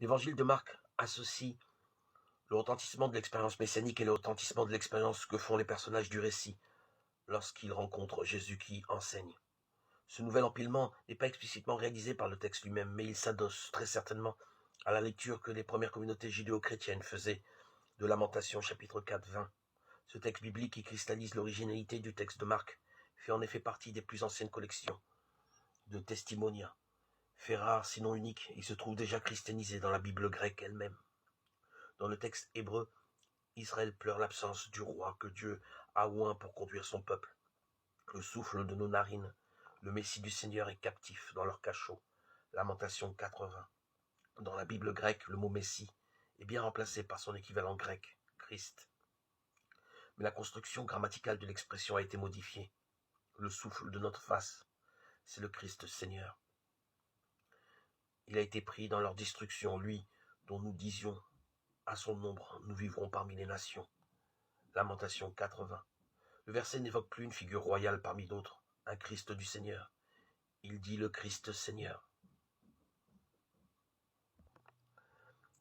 L'évangile de Marc associe le retentissement de l'expérience messianique et le retentissement de l'expérience que font les personnages du récit lorsqu'ils rencontrent Jésus qui enseigne. Ce nouvel empilement n'est pas explicitement réalisé par le texte lui-même, mais il s'adosse très certainement à la lecture que les premières communautés judéo-chrétiennes faisaient de Lamentations chapitre 4, 20. Ce texte biblique qui cristallise l'originalité du texte de Marc fait en effet partie des plus anciennes collections de Testimonia. Fait rare, sinon unique, il se trouve déjà christianisé dans la Bible grecque elle-même. Dans le texte hébreu, Israël pleure l'absence du roi que Dieu a oint pour conduire son peuple. Le souffle de nos narines, le Messie du Seigneur est captif dans leur cachot. Lamentation 80. Dans la Bible grecque, le mot Messie est bien remplacé par son équivalent grec, Christ. Mais la construction grammaticale de l'expression a été modifiée. Le souffle de notre face, c'est le Christ Seigneur. Il a été pris dans leur destruction, lui dont nous disions, à son ombre, nous vivrons parmi les nations. Lamentation 80. Le verset n'évoque plus une figure royale parmi d'autres, un Christ du Seigneur. Il dit le Christ Seigneur.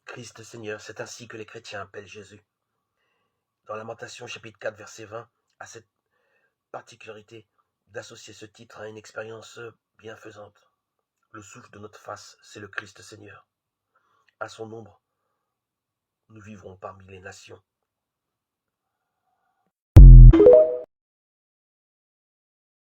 Christ Seigneur, c'est ainsi que les chrétiens appellent Jésus. Dans Lamentation chapitre 4 verset 20, à cette particularité d'associer ce titre à une expérience bienfaisante. Le souffle de notre face, c'est le Christ Seigneur. À son ombre, nous vivrons parmi les nations.